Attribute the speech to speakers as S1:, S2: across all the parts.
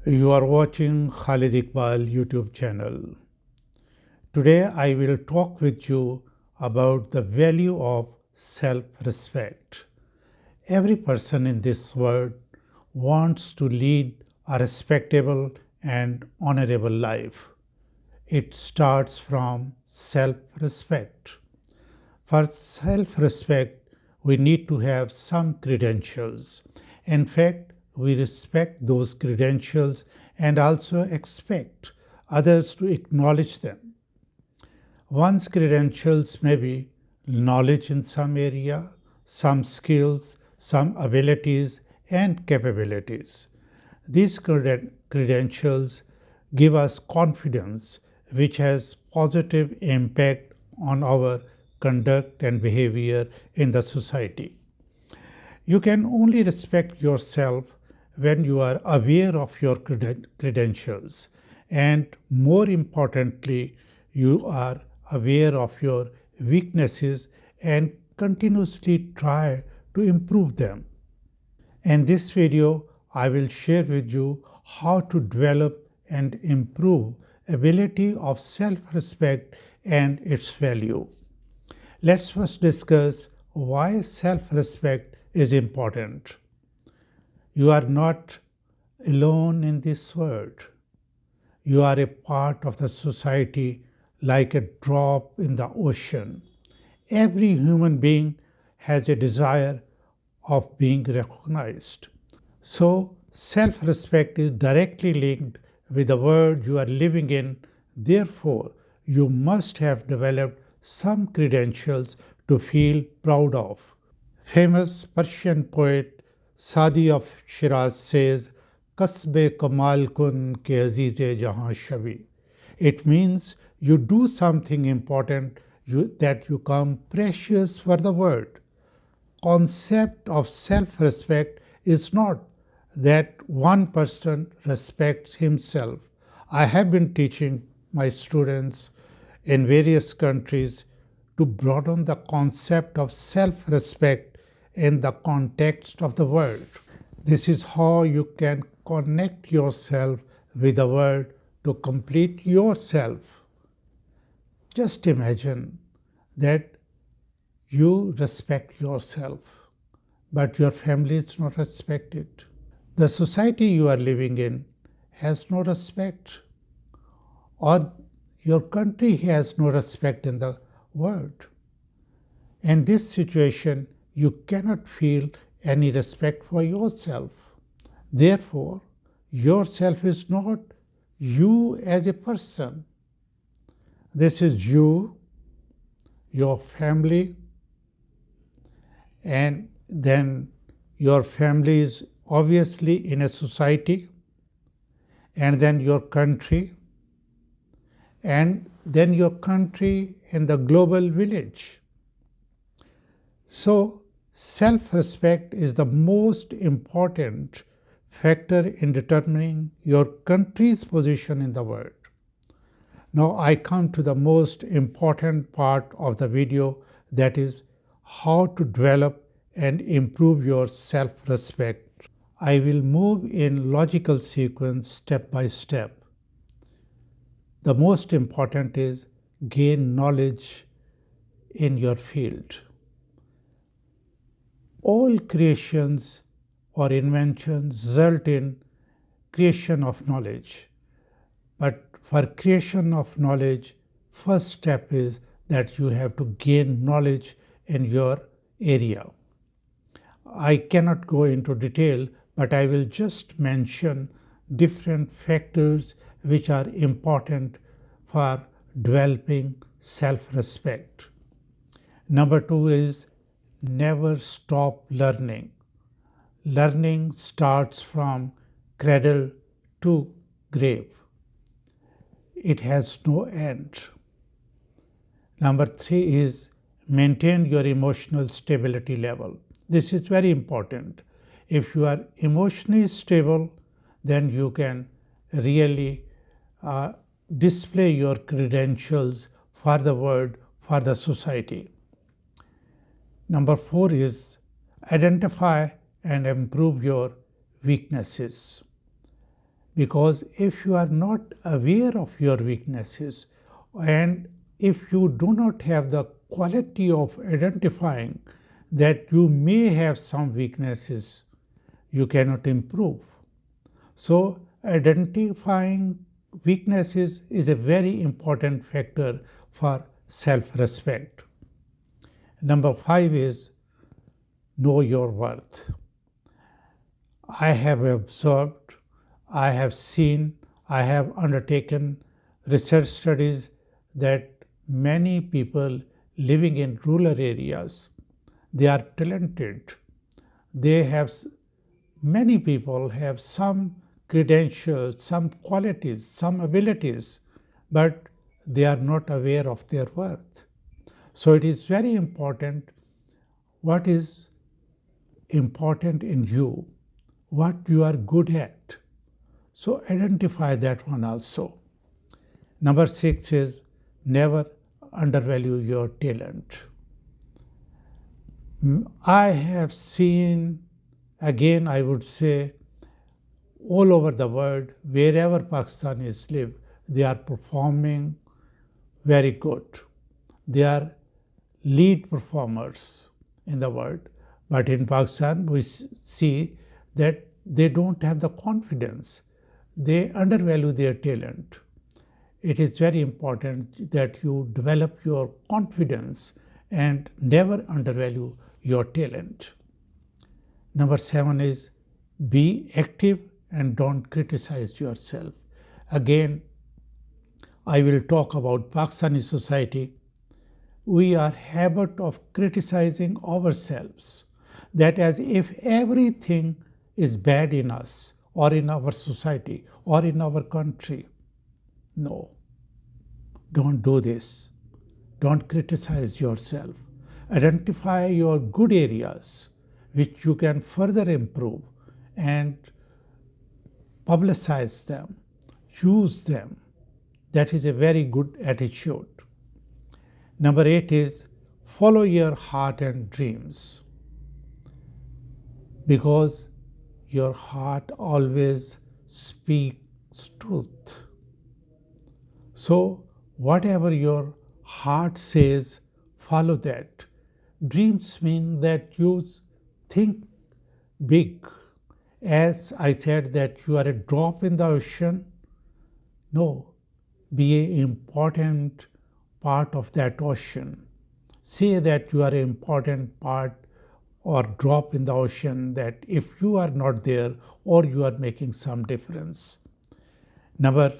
S1: You are watching Khalid Iqbal YouTube channel. Today I will talk with you about the value of self-respect. Every person in this world wants to lead a respectable and honorable life. It starts from self-respect. For self-respect, we need to have some credentials. In fact, we respect those credentials and also expect others to acknowledge them. One's credentials may be knowledge in some area, some skills, some abilities and capabilities. These credentials give us confidence, which has positive impact on our conduct and behavior in the society. You can only respect yourself when you are aware of your credentials, and more importantly, you are aware of your weaknesses and continuously try to improve them. In this video, I will share with you how to develop and improve ability of self-respect and its value. Let's first discuss why self-respect is important. You are not alone in this world. You are a part of the society like a drop in the ocean. Every human being has a desire of being recognized. So, self-respect is directly linked with the world you are living in. Therefore, you must have developed some credentials to feel proud of. Famous Persian poet Sadi of Shiraz says, "Kasbe kamal kun ke azize jahan shabi." It means you do something important that you come precious for the world. Concept of self-respect is not that one person respects himself. I have been teaching my students in various countries to broaden the concept of self-respect in the context of the world. This is how you can connect yourself with the world to complete yourself. Just imagine that you respect yourself, but your family is not respected. The society you are living in has no respect, or your country has no respect in the world. In this situation, you cannot feel any respect for yourself. Therefore, yourself is not you as a person. This is you, your family, and then your family is obviously in a society, and then your country, and then your country in the global village. So, self-respect is the most important factor in determining your country's position in the world. Now I come to the most important part of the video, that is how to develop and improve your self-respect. I will move in logical sequence step by step. The most important is gain knowledge in your field. All creations or inventions result in creation of knowledge. But for creation of knowledge, first step is that you have to gain knowledge in your area. I cannot go into detail, but I will just mention different factors which are important for developing self-respect. Number 2 is never stop learning. Learning starts from cradle to grave. It has no end. Number 3 is maintain your emotional stability level. This is very important. If you are emotionally stable, then you can really display your credentials for the world, for the society. Number 4 is identify and improve your weaknesses. Because if you are not aware of your weaknesses, and if you do not have the quality of identifying that you may have some weaknesses, you cannot improve. So identifying weaknesses is a very important factor for self-respect. Number 5 is know your worth. I have observed, I have seen, I have undertaken research studies that many people living in rural areas, they are talented. Many people have some credentials, some qualities, some abilities, but they are not aware of their worth. So it is very important what is important in you, what you are good at. So identify that one also. Number 6 is never undervalue your talent. I have seen, again I would say, all over the world, wherever Pakistanis live, they are performing very good. They are lead performers in the world. But in Pakistan, we see that they don't have the confidence. They undervalue their talent. It is very important that you develop your confidence and never undervalue your talent. Number 7 is be active and don't criticize yourself. Again, I will talk about Pakistani society. We are habit of criticizing ourselves, that as if everything is bad in us or in our society or in our country. No, don't do this. Don't criticize yourself. Identify your good areas which you can further improve and publicize them, use them. That is a very good attitude. Number 8 is follow your heart and dreams, because your heart always speaks truth. So whatever your heart says, follow that. Dreams mean that you think big. As I said that you are a drop in the ocean, no, be an important part of that ocean. Say that you are an important part or drop in the ocean, that if you are not there or you are making some difference. Number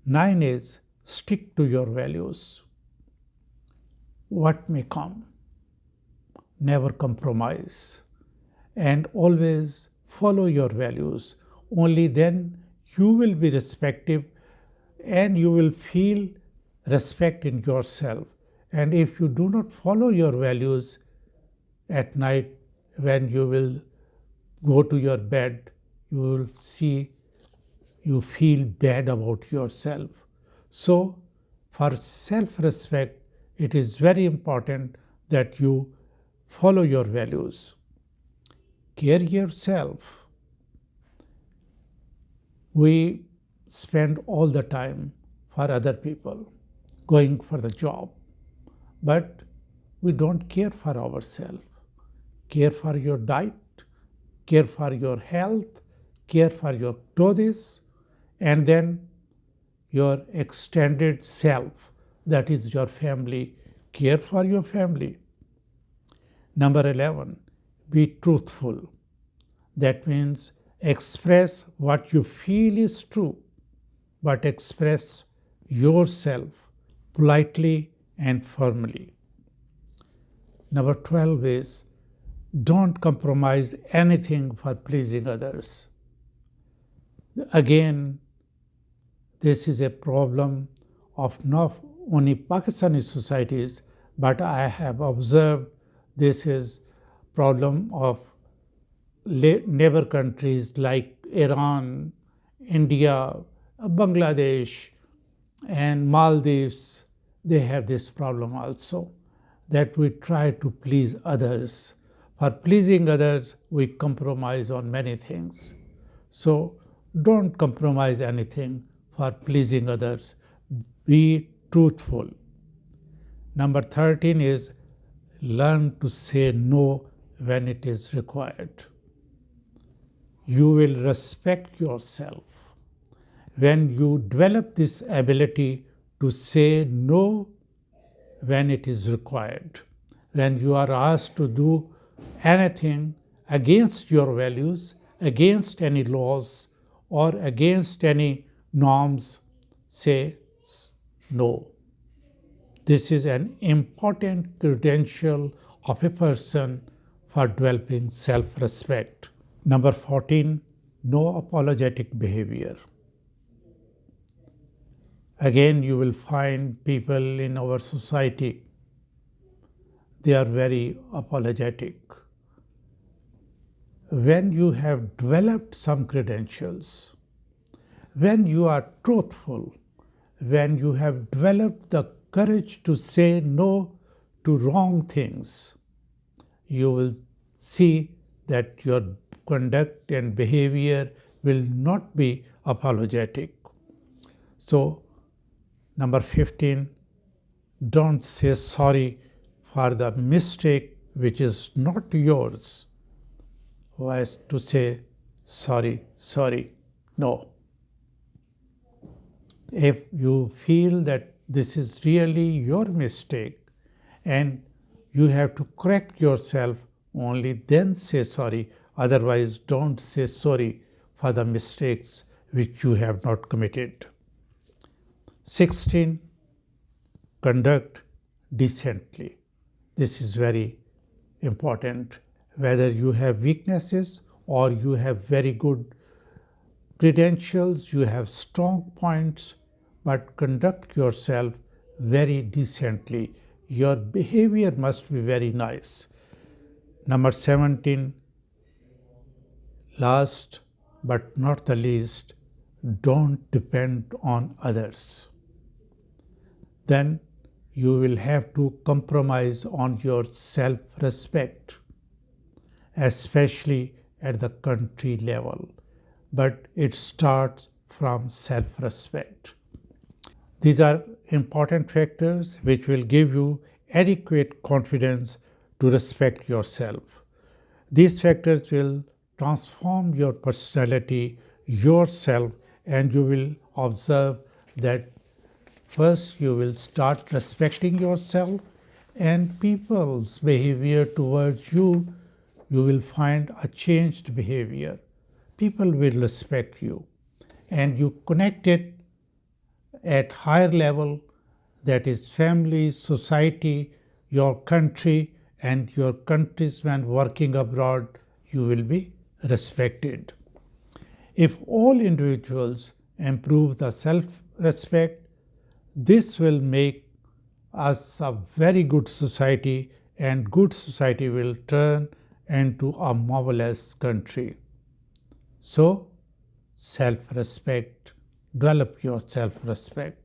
S1: 9 is stick to your values. What may come, never compromise, and always follow your values. Only then you will be respected and you will feel respect in yourself. And if you do not follow your values, at night when you will go to your bed, you feel bad about yourself. So for self-respect, it is very important that you follow your values. Care yourself. We spend all the time for other people, going for the job, but we don't care for ourselves. Care for your diet, care for your health, care for your clothes, and then your extended self, that is your family. Care for your family. Number 11, be truthful. That means express what you feel is true, but express yourself politely and firmly. Number 12 is don't compromise anything for pleasing others. Again, this is a problem of not only Pakistani societies, but I have observed this is problem of neighbor countries like Iran, India, Bangladesh, and Maldives. They have this problem also, that we try to please others. For pleasing others, we compromise on many things. So Don't compromise anything for pleasing others. Be truthful. Number 13 is learn to say no when it is required. You will respect yourself when you develop this ability to say no when it is required. When you are asked to do anything against your values, against any laws, or against any norms, say no. This is an important credential of a person for developing self-respect. Number 14, no apologetic behavior. Again, you will find people in our society, they are very apologetic. When you have developed some credentials, when you are truthful, when you have developed the courage to say no to wrong things, you will see that your conduct and behavior will not be apologetic. So, number 15, don't say sorry for the mistake which is not yours. Was to say sorry, no. If you feel that this is really your mistake and you have to correct yourself, only then say sorry. Otherwise, don't say sorry for the mistakes which you have not committed. 16, conduct decently. This is very important. Whether you have weaknesses or you have very good credentials, you have strong points, but conduct yourself very decently. Your behavior must be very nice. Number 17, last but not the least, don't depend on others. Then you will have to compromise on your self-respect, especially at the country level. But it starts from self-respect. These are important factors which will give you adequate confidence to respect yourself. These factors will transform your personality, yourself, and you will observe that first you will start respecting yourself, and people's behavior towards you, you will find a changed behavior. People will respect you, and you connect it at higher level, that is family, society, your country, and your countries when working abroad, you will be respected. If all individuals improve the self-respect, this will make us a very good society, and good society will turn into a marvelous country. So, self-respect, develop your self-respect.